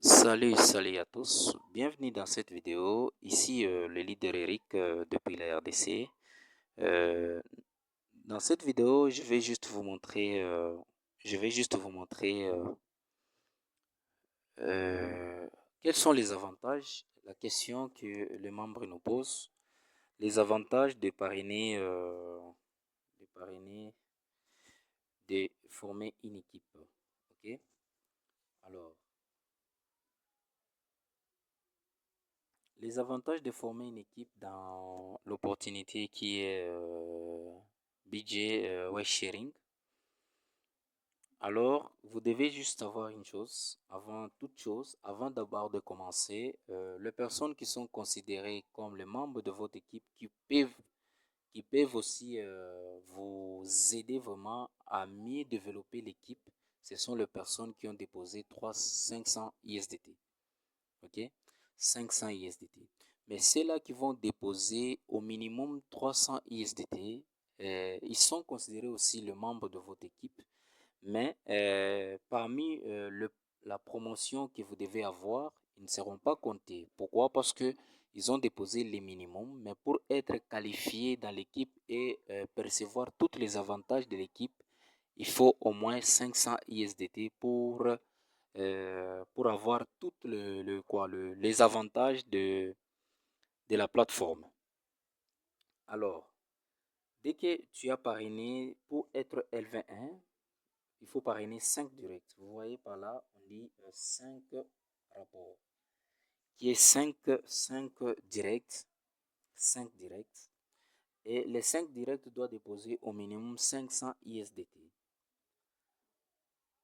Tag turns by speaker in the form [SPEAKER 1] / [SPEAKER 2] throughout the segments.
[SPEAKER 1] Salut à tous, bienvenue dans cette vidéo. Ici le leader Eric depuis la RDC. Euh, dans cette vidéo, je vais juste vous montrer euh, quels sont les avantages, la question que les membres nous posent, les avantages de former une équipe. Ok? Alors, les avantages de former une équipe dans l'opportunité qui est budget web sharing. Alors, vous devez juste savoir une chose, avant toute chose, avant d'abord de commencer, les personnes qui sont considérées comme les membres de votre équipe qui peuvent aussi vous aider vraiment à mieux développer l'équipe, ce sont les personnes qui ont déposé 500 ISDT. Ok? 500 ISDT. Mais ceux-là qui vont déposer au minimum 300 ISDT, ils sont considérés aussi le membre de votre équipe. Mais parmi la promotion que vous devez avoir, ils ne seront pas comptés. Pourquoi? Parce que ils ont déposé les minimums, mais pour être qualifié dans l'équipe et percevoir tous les avantages de l'équipe, il faut au moins 500 ISDT pour avoir toutes les avantages de la plateforme. Alors, dès que tu as parrainé pour être L21, il faut parrainer 5 directs. Vous voyez par là, on dit 5 rapports, qui est 5 directs, 5 directs. Et les 5 directs doivent déposer au minimum 500 ISDT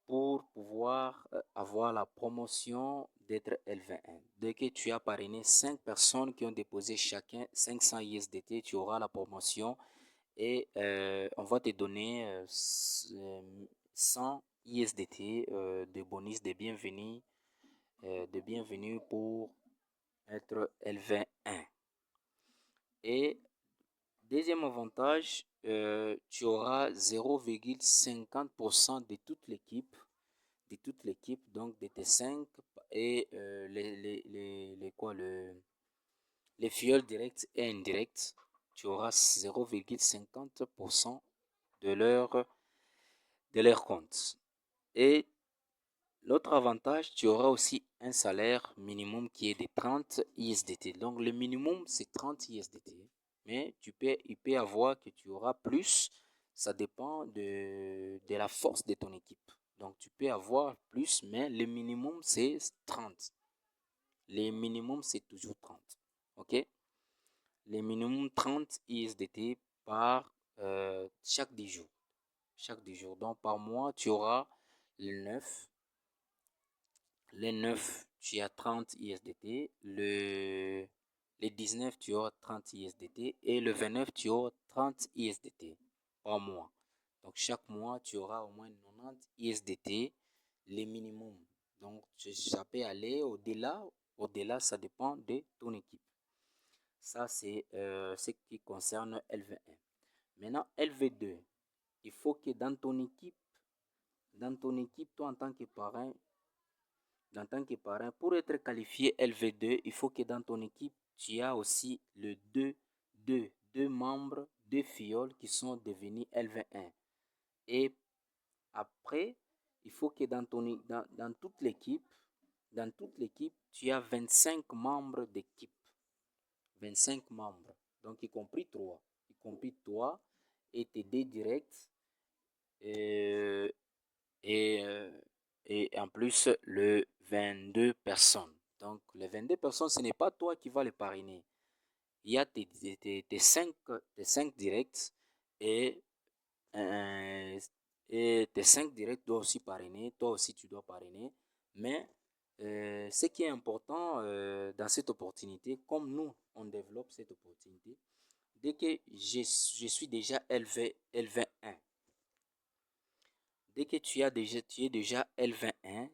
[SPEAKER 1] pour pouvoir avoir la promotion d'être L21. Dès que tu as parrainé 5 personnes qui ont déposé chacun 500 ISDT, tu auras la promotion et on va te donner 100 ISDT de bonus de bienvenue pour être L21. Et deuxième avantage, tu auras 0,50% de toute l'équipe, donc de tes 5 et les fioles directes et indirectes, tu auras 0,50% de leur compte. Et l'autre avantage, tu auras aussi un salaire minimum qui est de 30 ISDT. Donc le minimum, c'est 30 ISDT. Mais il peut avoir que tu auras plus. Ça dépend de la force de ton équipe. Donc tu peux avoir plus, mais le minimum, c'est 30. Le minimum, c'est toujours 30. OK? Le minimum 30 ISDT par chaque 10 jours. Chaque 10 jours. Donc par mois, tu auras le 9. Les 9, tu as 30 ISDT. Le 19, tu auras 30 ISDT. Et le 29, tu auras 30 ISDT par mois. Donc, chaque mois, tu auras au moins 90 ISDT, les minimums. Donc, ça peut aller au-delà. Au-delà, ça dépend de ton équipe. Ça, c'est ce qui concerne LV1. Maintenant, LV2, il faut que dans ton équipe, toi, en tant que parrain, pour être qualifié LV2, il faut que dans ton équipe, tu as aussi le deux membres, 2 fioles qui sont devenus LV1. Et après, il faut que dans toute l'équipe, tu as 25 membres d'équipe. 25 membres. Donc, y compris toi et tes 2 directs. Euh, et, euh, et en plus le 22 personnes. Donc les 22 personnes, ce n'est pas toi qui vas les parrainer. Il y a tes 5 directs et, euh, et tes 5 directs doivent aussi parrainer. Toi aussi, tu dois parrainer. Mais ce qui est important dans cette opportunité, comme nous, on développe cette opportunité, dès que je suis déjà LV1, dès que tu es déjà L21,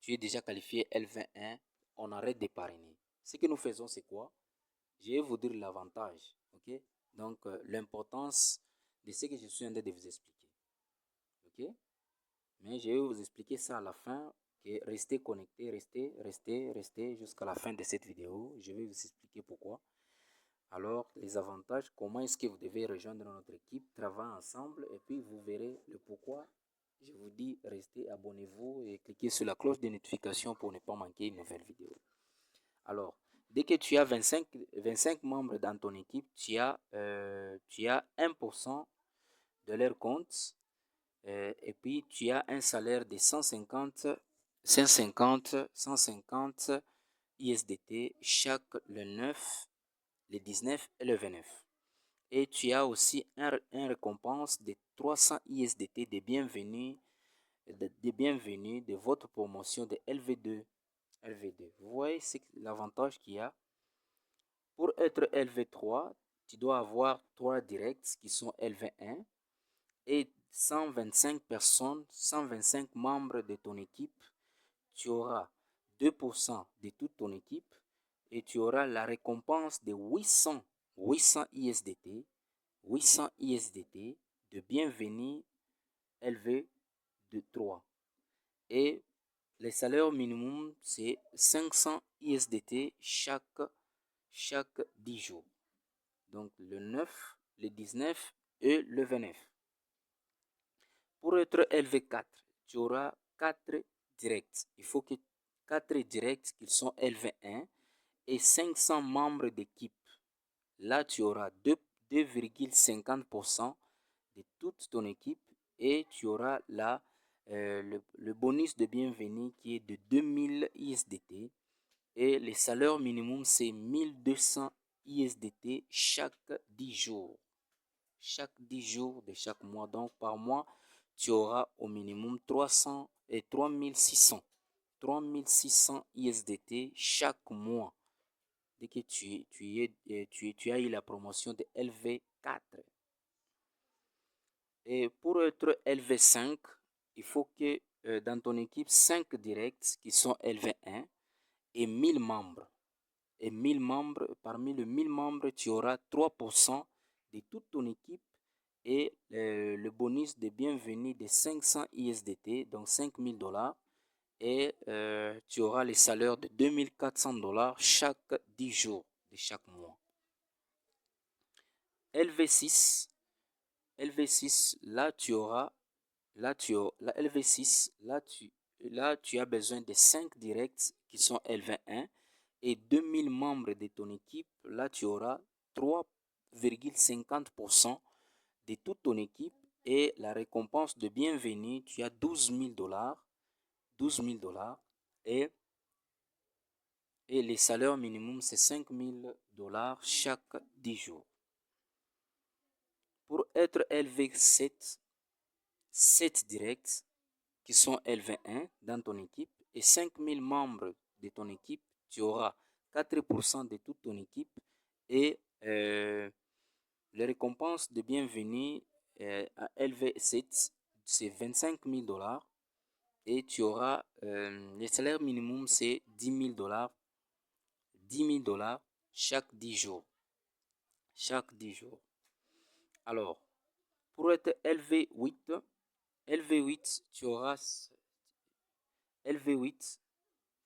[SPEAKER 1] tu es déjà qualifié L21, on arrête de parrainer. Ce que nous faisons, c'est quoi? Je vais vous dire l'avantage. Ok? Donc, l'importance de ce que je suis en train de vous expliquer. Ok? Mais je vais vous expliquer ça à la fin Okay, restez connectés, restez jusqu'à la fin de cette vidéo. Je vais vous expliquer pourquoi. Alors, les avantages, comment est-ce que vous devez rejoindre notre équipe, travailler ensemble, et puis vous verrez le pourquoi. Je vous dis, restez, abonnez-vous et cliquez sur la cloche de notification pour ne pas manquer une nouvelle vidéo. Alors, dès que tu as 25 membres dans ton équipe, tu as 1% de leur compte et puis tu as un salaire de 150 ISDT chaque le 9, le 19 et le 29. Et tu as aussi un récompense de 300 ISDT de bienvenue de votre promotion de LV2. Vous voyez l'avantage qu'il y a. Pour être LV3, tu dois avoir 3 directs qui sont LV1 et 125 personnes, 125 membres de ton équipe. Tu auras 2% de toute ton équipe et tu auras la récompense de 800 ISDT, de bienvenue LV de 3. Et le salaire minimum, c'est 500 ISDT chaque 10 jours. Donc le 9, le 19 et le 29. Pour être LV4, tu auras 4 directs. Il faut que 4 directs qui sont LV1 et 500 membres d'équipe. Là, tu auras 2,50% de toute ton équipe et tu auras là le bonus de bienvenue qui est de 2000 ISDT et le salaire minimum c'est 1200 ISDT chaque 10 jours. Chaque 10 jours de chaque mois. Donc par mois, tu auras au minimum 300 et 3600. 3600 ISDT chaque mois. Dès que tu as eu la promotion de LV4. Et pour être LV5, il faut que dans ton équipe, 5 directs qui sont LV1 et 1000 membres. Et 1000 membres, parmi les 1000 membres, tu auras 3% de toute ton équipe et le bonus de bienvenue de 500 ISDT, donc $5000. Et tu auras les salaires de $2400 chaque 10 jours de chaque mois. LV6, là tu auras, la LV6, là tu as besoin de 5 directs qui sont LV1 et 2000 membres de ton équipe. Là tu auras 3,50% de toute ton équipe et la récompense de bienvenue, tu as $12 000 et les salaires minimum c'est $5000 chaque 10 jours. Pour être LV7, 7 directs qui sont LV1 dans ton équipe et 5000 membres de ton équipe, tu auras 4% de toute ton équipe et les récompenses de bienvenue à LV7, c'est $25 000 et tu auras le salaire minimum, c'est $10 000 chaque 10 jours. Chaque 10 jours. Alors, pour être LV8, tu auras LV8.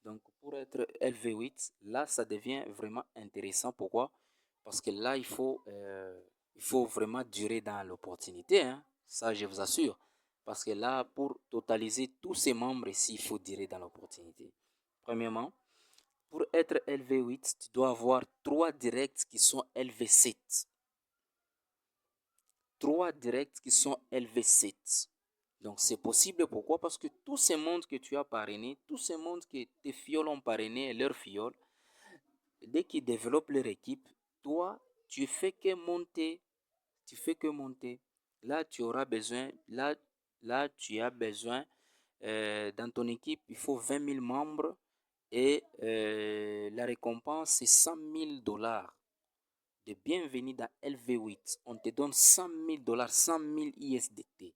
[SPEAKER 1] Donc, pour être LV8, là, ça devient vraiment intéressant. Pourquoi? Parce que là, il faut vraiment durer dans l'opportunité. Hein? Ça, je vous assure. Parce que là, pour totaliser tous ces membres ici, il faut durer dans l'opportunité. Premièrement, pour être LV8, tu dois avoir 3 directs qui sont LV7. 3 directs qui sont LV7. Donc c'est possible, pourquoi? Parce que tous ces mondes que tu as parrainés, tous ces mondes que tes fioles ont parrainé et leurs fioles, dès qu'ils développent leur équipe, toi, tu fais que monter. Là, tu auras besoin, là tu as besoin, dans ton équipe, il faut 20 000 membres et la récompense, c'est $100 000 de bienvenue dans LV8. On te donne $100 000, 100 000 ISDT.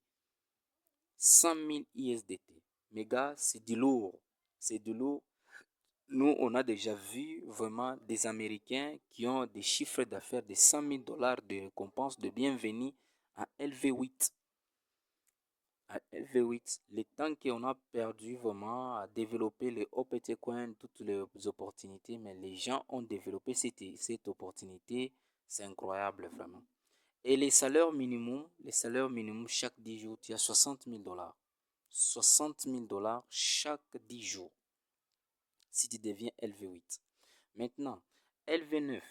[SPEAKER 1] 100 000 ISDT. Mais gars, c'est du lourd. C'est du lourd. Nous, on a déjà vu vraiment des Américains qui ont des chiffres d'affaires de $100 000 de récompense de bienvenue à LV8. à LV8, le temps qu'on a perdu vraiment à développer les OPT Coin, toutes les opportunités, mais les gens ont développé cette opportunité. C'est incroyable, vraiment. Et les salaires minimum chaque 10 jours, tu as 60 000 dollars. 60 000 dollars chaque 10 jours si tu deviens LV8. Maintenant, LV9,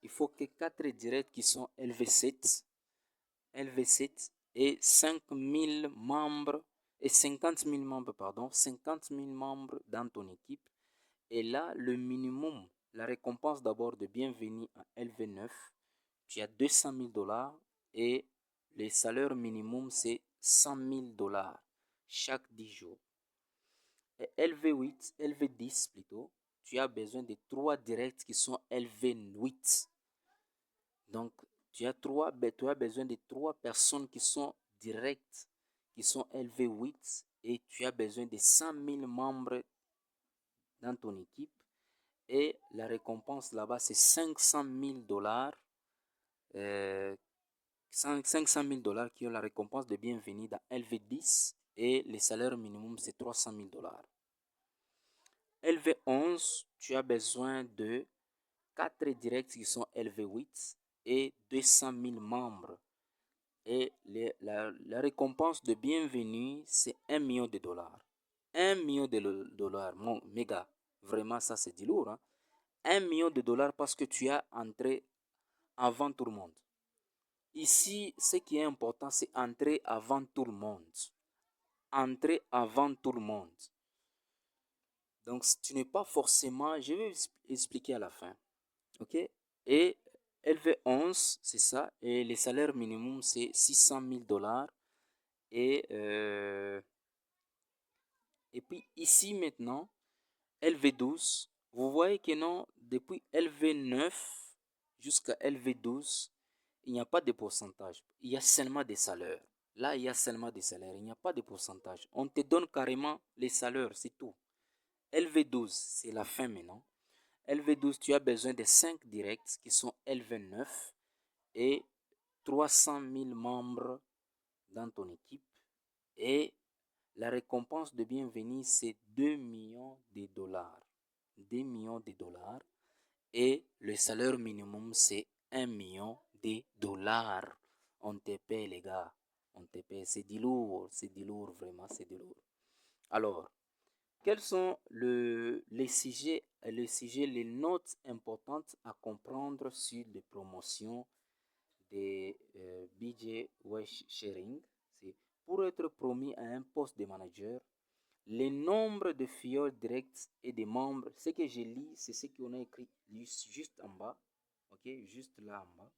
[SPEAKER 1] il faut que 4 directs qui sont LV7 et 5 000 membres et 50 000 membres, pardon, 50 000 membres dans ton équipe. Et là, le minimum, la récompense d'abord de bienvenue à LV9, tu as 200 000 dollars et le salaire minimum, c'est 100 000 dollars chaque 10 jours. Et LV8, LV10 plutôt, tu as besoin de 3 directs qui sont LV8. Donc, tu as besoin de 3 personnes qui sont directes, qui sont LV8, et tu as besoin de 100 000 membres dans ton équipe. Et la récompense là-bas, c'est 500 000 dollars. 500 000 dollars qui ont la récompense de bienvenue dans LV10 et le salaire minimum c'est 300 000 dollars. LV11, tu as besoin de 4 directs qui sont LV8 et 200 000 membres. Et la récompense de bienvenue c'est 1 million de dollars. 1 million de dollars, mon méga. Vraiment, ça c'est du lourd. Hein? 1 million de dollars parce que tu as entré avant tout le monde. Ici, ce qui est important, c'est entrer avant tout le monde. Entrer avant tout le monde. Donc, tu n'es pas forcément... Je vais expliquer à la fin. OK? Et LV11, c'est ça. Et le salaire minimum, c'est 600 000 dollars. Et puis, ici, maintenant, LV12, vous voyez que non, depuis LV9 jusqu'à LV12, il n'y a pas de pourcentage. Il y a seulement des salaires. Là, il y a seulement des salaires. Il n'y a pas de pourcentage. On te donne carrément les salaires, c'est tout. LV12, c'est la fin maintenant. LV12, tu as besoin de 5 directs qui sont LV9 et 300 000 membres dans ton équipe. Et la récompense de bienvenue, c'est 2 millions de dollars. 2 millions de dollars. Et le salaire minimum, c'est 1 million de dollars. On te paie, les gars. On te paie. C'est du lourd. C'est du lourd, vraiment. C'est du lourd. Alors, quels sont les sujets, les notes importantes à comprendre sur les promotions des BJ Wesh Sharing? C'est pour être promis à un poste de manager, le nombre de fioles directes et de membres, ce que je lis, c'est ce qu'on a écrit juste en bas, ok, juste là en bas,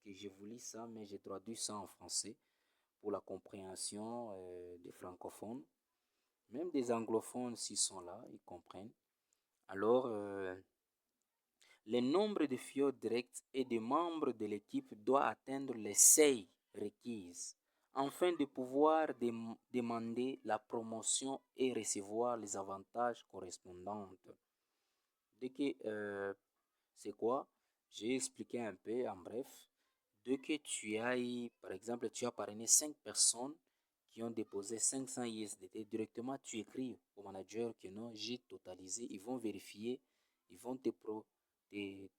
[SPEAKER 1] que je vous lis ça, mais j'ai traduit ça en français pour la compréhension des francophones. Même des anglophones, s'ils sont là, ils comprennent. Alors, le nombre de fioles directes et de membres de l'équipe doit atteindre les seuils requises afin de pouvoir demander la promotion et recevoir les avantages correspondants. Dès que, c'est quoi? J'ai expliqué un peu en bref. Dès que tu as, par exemple, tu as parrainé 5 personnes qui ont déposé 500 ISDT, directement tu écris au manager que non, j'ai totalisé. Ils vont vérifier, ils vont te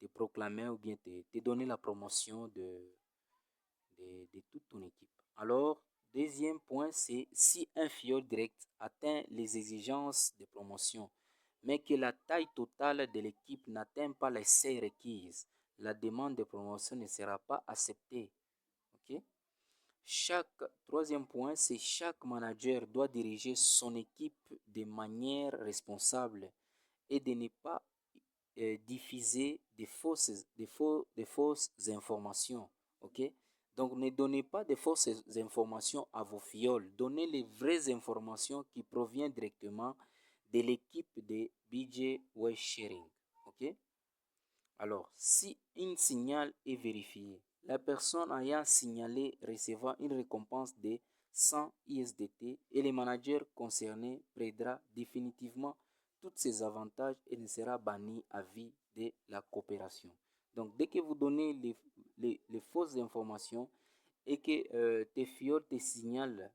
[SPEAKER 1] proclamer ou bien te donner la promotion de toute ton équipe. Alors, deuxième point, c'est si un fiole direct atteint les exigences de promotion, mais que la taille totale de l'équipe n'atteint pas les seuils requises, la demande de promotion ne sera pas acceptée. Ok? Troisième point, c'est chaque manager doit diriger son équipe de manière responsable et de ne pas diffuser des fausses informations. Ok? Donc, ne donnez pas de fausses informations à vos fioles. Donnez les vraies informations qui proviennent directement de l'équipe de BJ West Sharing. Ok? Alors, si un signal est vérifié, la personne ayant signalé recevra une récompense de 100 ISDT et le manager concerné perdra définitivement tous ses avantages et ne sera banni à vie de la coopération. Donc, dès que vous donnez les fausses informations et que tes fioles te signalent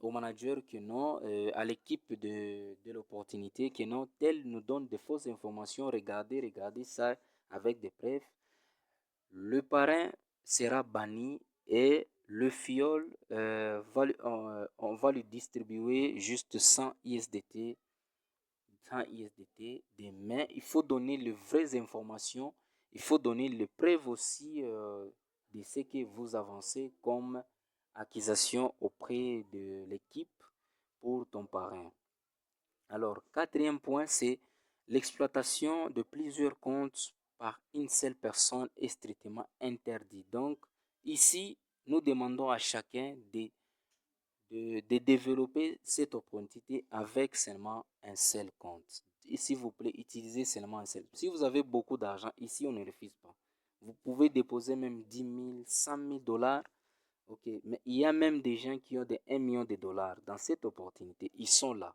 [SPEAKER 1] au manager que non, à l'équipe de l'opportunité que non, tel nous donne de fausses informations, regardez ça avec des preuves. Le parrain sera banni et le fiole, on va lui distribuer juste 100 ISDT, mais il faut donner les vraies informations, il faut donner les preuves aussi de ce que vous avancez comme accusation auprès de l'équipe pour ton parrain. Alors, quatrième point, c'est l'exploitation de plusieurs comptes par une seule personne est strictement interdit. Donc, ici, nous demandons à chacun de développer cette opportunité avec seulement un seul compte. Et s'il vous plaît, utilisez seulement un seul. Si vous avez beaucoup d'argent, ici, on ne refuse pas. Vous pouvez déposer même 10 000, 100 000 dollars. Ok, mais il y a même des gens qui ont des 1 million de dollars dans cette opportunité. Ils sont là.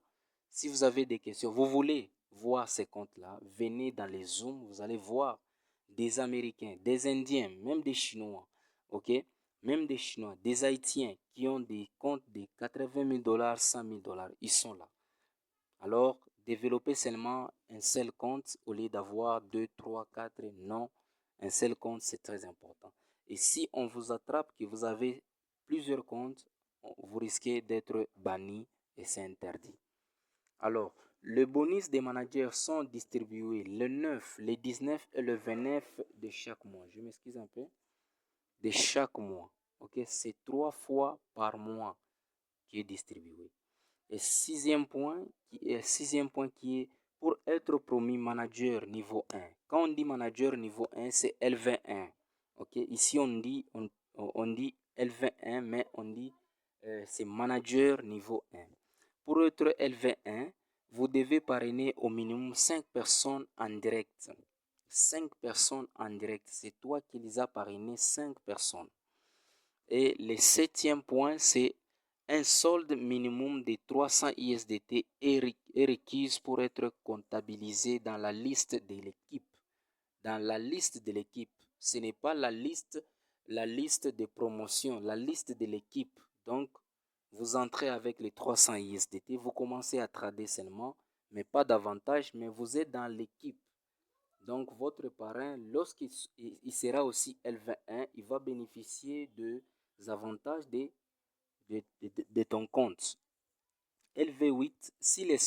[SPEAKER 1] Si vous avez des questions, vous voulez voir ces comptes-là, venez dans les Zooms, vous allez voir des Américains, des Indiens, même des Chinois. Ok, même des Chinois, des Haïtiens qui ont des comptes de 80 000 dollars, 100 000 dollars. Ils sont là. Alors, développez seulement un seul compte au lieu d'avoir 2, 3, 4. Non, un seul compte, c'est très important. Et si on vous attrape que vous avez plusieurs comptes, vous risquez d'être banni et c'est interdit. Alors, les bonus des managers sont distribués le 9, le 19 et le 29 de chaque mois. Je m'excuse un peu. De chaque mois. Ok, c'est 3 fois par mois qui est distribué. Et sixième point qui est pour être promu manager niveau 1. Quand on dit manager niveau 1, c'est LV1. Ok, ici on dit LV1, mais on dit c'est manager niveau 1. Pour être LV1, vous devez parrainer au minimum 5 personnes en direct. 5 personnes en direct. C'est toi qui les as parrainées, 5 personnes. Et le septième point, c'est un solde minimum de 300 ISDT est requis pour être comptabilisé dans la liste de l'équipe. Dans la liste de l'équipe, ce n'est pas la liste de promotion, la liste de l'équipe. Donc, vous entrez avec les 300 ISDT, vous commencez à trader seulement, mais pas davantage, mais vous êtes dans l'équipe. Donc, votre parrain, lorsqu'il sera aussi L21, il va bénéficier des avantages de ton compte. LV8, si les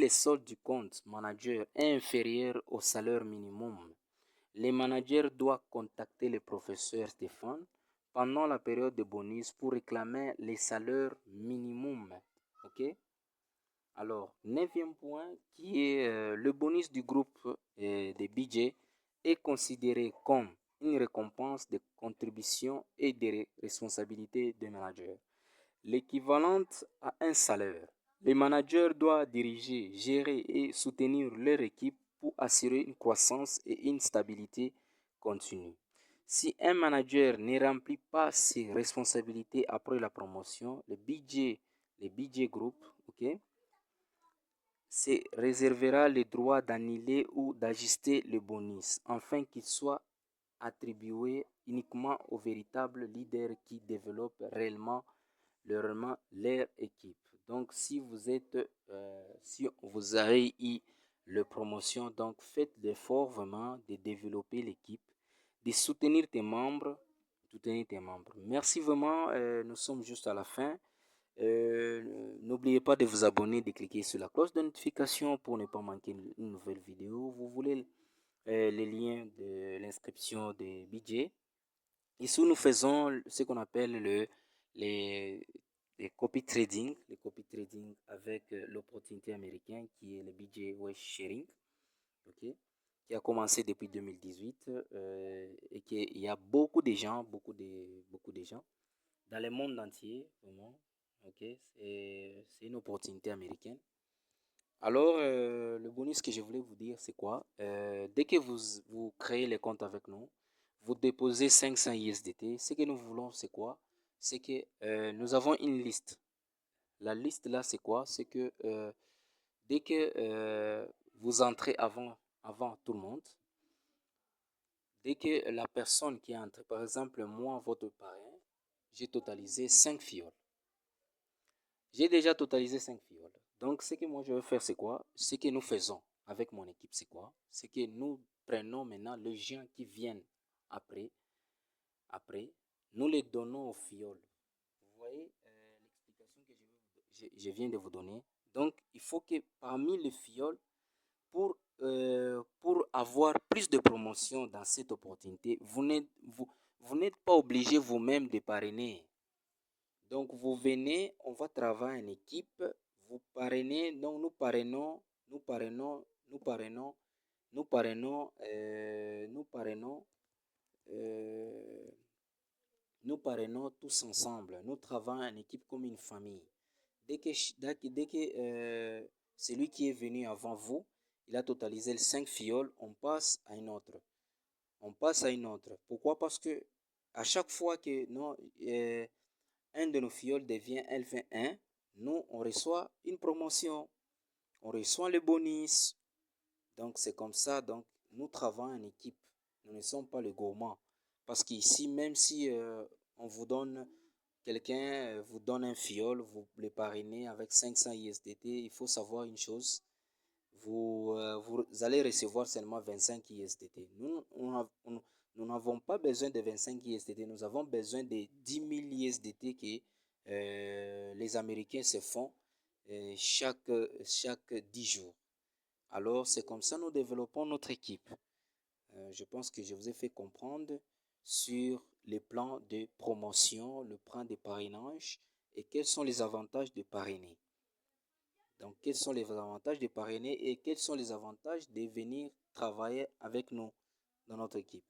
[SPEAKER 1] soldes du compte manager est inférieur au salaire minimum, les managers doivent contacter le professeur Stéphane pendant la période de bonus pour réclamer les salaires minimum. Ok? Alors, neuvième point, qui est le bonus du groupe des BJ, est considéré comme une récompense de contribution et de responsabilités des managers, l'équivalente à un salaire. Les managers doivent diriger, gérer et soutenir leur équipe pour assurer une croissance et une stabilité continue. Si un manager ne remplit pas ses responsabilités après la promotion, le BJ Group, ok, se réservera le droit d'annuler ou d'ajuster le bonus, afin qu'il soit attribué uniquement aux véritables leaders qui développent réellement leur équipe. Donc, si vous avez eu la promotion, donc faites l'effort vraiment de développer l'équipe, de soutenir tes membres. Merci vraiment, nous sommes juste à la fin. N'oubliez pas de vous abonner, de cliquer sur la cloche de notification pour ne pas manquer une nouvelle vidéo. Vous voulez les liens de l'inscription des budgets. Ici, nous faisons ce qu'on appelle les, les copy trading avec l'opportunité américaine qui est le BJ West Sharing, ok, qui a commencé depuis 2018 et qu'il y a beaucoup de gens, beaucoup de gens dans le monde entier, vraiment. Ok, c'est une opportunité américaine. Alors, le bonus que je voulais vous dire, c'est quoi? Dès que vous créez les comptes avec nous, vous déposez 500 ISDT. Ce que nous voulons, c'est quoi? C'est que nous avons une liste. La liste là, c'est quoi? C'est que dès que vous entrez avant tout le monde, dès que la personne qui est entrée, par exemple, moi, votre parrain, j'ai totalisé 5 fioles. J'ai déjà totalisé 5 fioles. Donc, ce que moi je vais faire, c'est quoi? Ce que nous faisons avec mon équipe, c'est quoi? C'est que nous prenons maintenant les gens qui viennent après. Après, nous les donnons aux fioles. Vous voyez l'explication que je viens de vous donner. Donc, il faut que parmi les fioles, pour avoir plus de promotion dans cette opportunité, vous n'êtes pas obligé vous-même de parrainer. Donc, vous venez, on va travailler en équipe, vous parrainez, donc nous parrainons, nous parrainons, nous parrainons, nous parrainons, nous parrainons, euh, nous parrainons tous ensemble. Nous travaillons en équipe comme une famille. Dès que celui qui est venu avant vous, il a totalisé les 5 fioles, on passe à une autre. On passe à une autre. Pourquoi? Parce que à chaque fois que non, un de nos fioles devient LV1, nous, on reçoit une promotion. On reçoit le bonus. Donc, c'est comme ça. Donc, nous travaillons en équipe. Nous ne sommes pas les gourmands. Parce qu'ici, même si on vous donne, quelqu'un vous donne un fiole, vous le parrainez avec 500 ISDT, il faut savoir une chose. Vous allez recevoir seulement 25 ISDT. Nous n'avons pas besoin de 25 ISDT, nous avons besoin de 10 000 ISDT que les Américains se font chaque 10 jours. Alors, c'est comme ça que nous développons notre équipe. Je pense que je vous ai fait comprendre sur les plans de promotion, le plan de parrainage et quels sont les avantages de parrainer. Donc, quels sont les avantages de parrainer et quels sont les avantages de venir travailler avec nous dans notre équipe.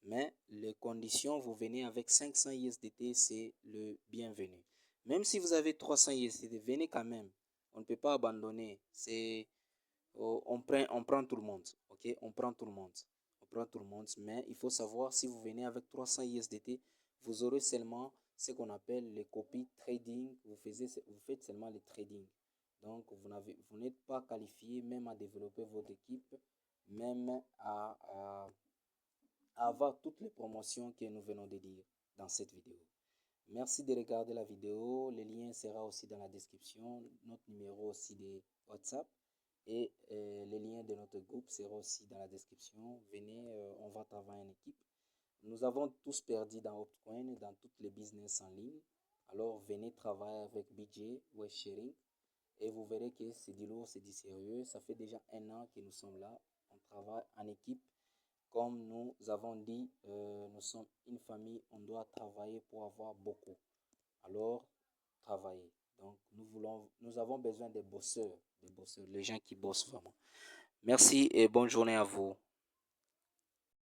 [SPEAKER 1] Mais les conditions, vous venez avec 500 ISDT, c'est le bienvenu. Même si vous avez 300 ISDT, venez quand même. On ne peut pas abandonner. On prend tout le monde. Ok, on prend tout le monde. On prend tout le monde. Mais il faut savoir, si vous venez avec 300 ISDT, vous aurez seulement ce qu'on appelle les copies trading. Vous faites seulement le trading. Donc, vous n'êtes pas qualifié même à développer votre équipe, même à avoir toutes les promotions que nous venons de dire dans cette vidéo. Merci de regarder la vidéo. Le lien sera aussi dans la description. Notre numéro aussi de WhatsApp. Et le lien de notre groupe sera aussi dans la description. Venez, on va travailler en équipe. Nous avons tous perdu dans Optcoin, dans toutes les business en ligne. Alors venez travailler avec BJ ou Sharing. Et vous verrez que c'est du lourd, c'est du sérieux. Ça fait déjà 1 an que nous sommes là. On travaille en équipe. Comme nous avons dit, nous sommes une famille. On doit travailler pour avoir beaucoup. Alors, travailler. Donc, nous avons besoin des bosseurs, les gens qui bossent vraiment. Merci et bonne journée à vous.